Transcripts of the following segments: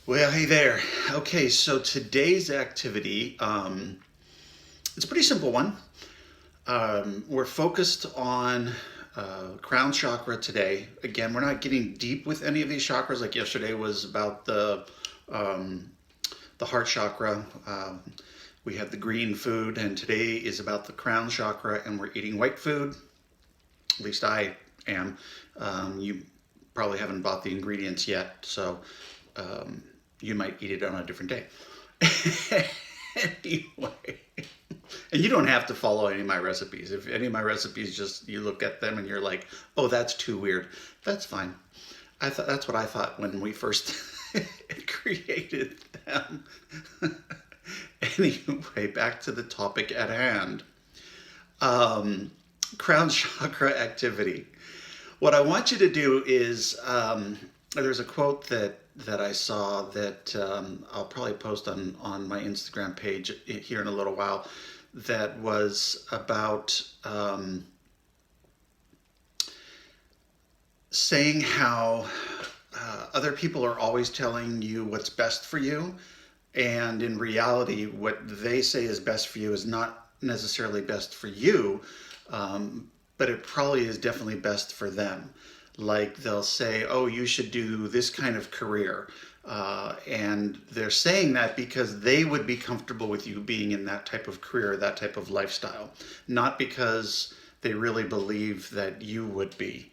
Well, hey there. Okay, so today's activity, it's a pretty simple one. We're focused on crown chakra today. Again, we're not getting deep with any of these chakras. Like yesterday was about um, the heart chakra. We had the green food, and today is about the crown chakra, and we're eating white food. At least I am. You probably haven't bought the ingredients yet, so um, you might eat it on a different day. Anyway, and you don't have to follow any of my recipes. If any of my recipes just you look at them and you're like, "Oh, that's too weird," that's fine. I thought that's what I thought when we first created them. Anyway, back to the topic at hand. Um, Crown chakra activity. What I want you to do is there's a quote that I saw that I'll probably post on my Instagram page here in a little while. That was about saying how other people are always telling you what's best for you, and in reality, what they say is best for you is not necessarily best for you, but it probably is definitely best for them. Like they'll say, "Oh, you should do this kind of career," and they're saying that because they would be comfortable with you being in that type of career, that type of lifestyle, not because they really believe that you would be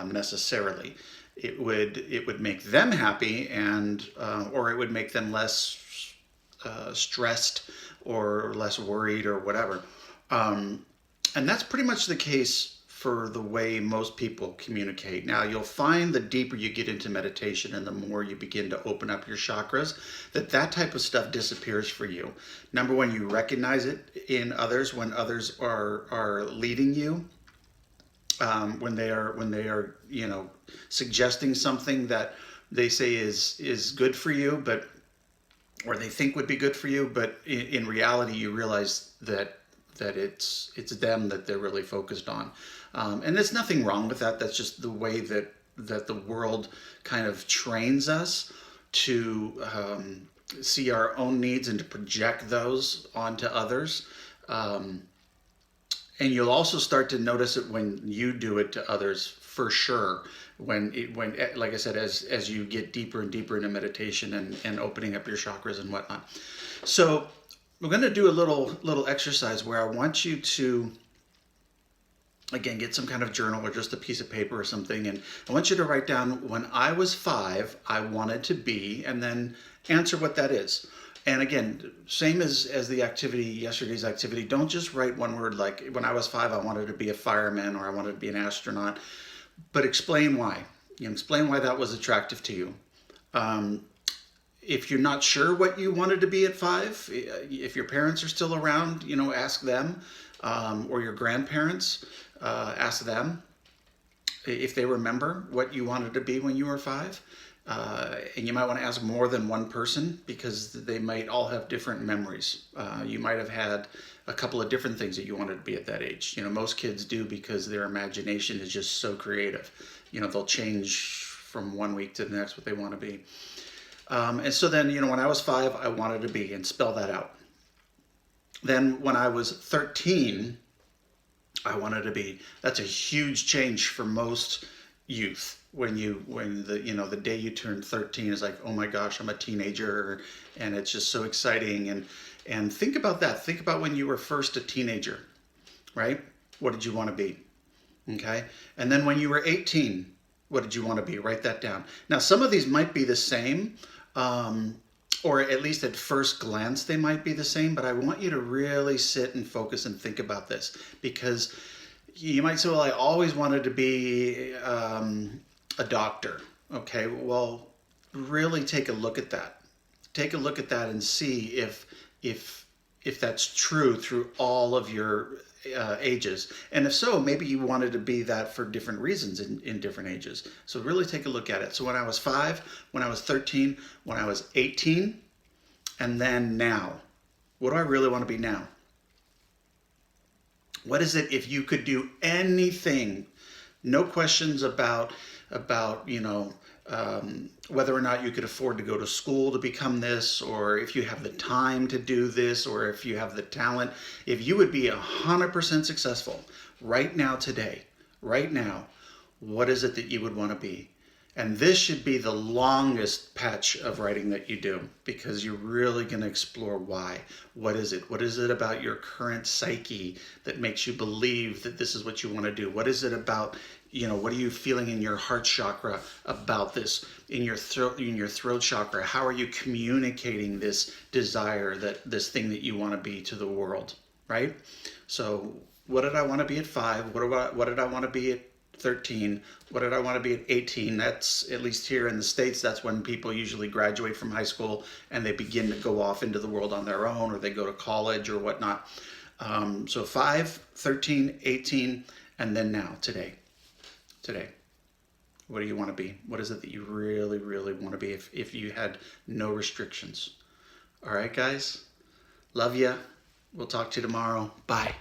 necessarily. It would make them happy, and or it would make them less stressed or less worried or whatever. Um, and that's pretty much the case for the way most people communicate. Now, you'll find the deeper you get into meditation and the more you begin to open up your chakras, that type of stuff disappears for you. Number one, you recognize it in others when others are leading you, when they are suggesting something that they say is good for you, but or they think would be good for you, but in reality you realize that it's them that they're really focused on, and there's nothing wrong with that. That's just the way that the world kind of trains us to see our own needs and to project those onto others. Um, and you'll also start to notice it when you do it to others, for sure. When like I said, as you get deeper and deeper into meditation and opening up your chakras and whatnot. So we're going to do a little exercise where I want you to again get some kind of journal or just a piece of paper or something, and I want you to write down, when I was 5 I wanted to be, and then answer what that is. And again, same as the activity, yesterday's activity, don't just write one word like, when I was 5 I wanted to be a fireman, or I wanted to be an astronaut, but explain why. Explain why that was attractive to you. Um, if you're not sure what you wanted to be at 5, if your parents are still around, ask them, or your grandparents, ask them if they remember what you wanted to be when you were 5. And you might want to ask more than one person, because they might all have different memories. You might have had a couple of different things that you wanted to be at that age. Most kids do, because their imagination is just so creative. They'll change from one week to the next what they want to be. And so then, when I was 5, I wanted to be, and spell that out. Then when I was 13, I wanted to be. That's a huge change for most youth. When the day you turn 13 is like, oh my gosh, I'm a teenager, and it's just so exciting. And think about that. Think about when you were first a teenager, right? What did you want to be? Okay. And then when you were 18, what did you want to be? Write that down. Now, some of these might be the same, or at least at first glance, they might be the same, but I want you to really sit and focus and think about this, because you might say, well, I always wanted to be a doctor. Okay, well, really take a look at that. Take a look at that and see if that's true through all of your ages. And if so, maybe you wanted to be that for different reasons in different ages. So really take a look at it. So when I was 5, when I was 13, when I was 18, and then now, what do I really want to be now? What is it, if you could do anything, no questions about whether or not you could afford to go to school to become this, or if you have the time to do this, or if you have the talent. If you would be 100% successful right now, today, right now, what is it that you would want to be? And this should be the longest patch of writing that you do, because you're really going to explore why. What is it? What is it about your current psyche that makes you believe that this is what you want to do? What is it about, what are you feeling in your heart chakra about this? In your throat chakra, how are you communicating this desire, this thing that you want to be, to the world, right? So what did I want to be at 5? What did I want to be at 13? What did I want to be at 18? That's, at least here in the States, that's when people usually graduate from high school and they begin to go off into the world on their own, or they go to college or whatnot. So 5, 13, 18, and then now, today. What do you want to be? What is it that you really, really want to be if you had no restrictions? All right, guys. Love ya. We'll talk to you tomorrow. Bye.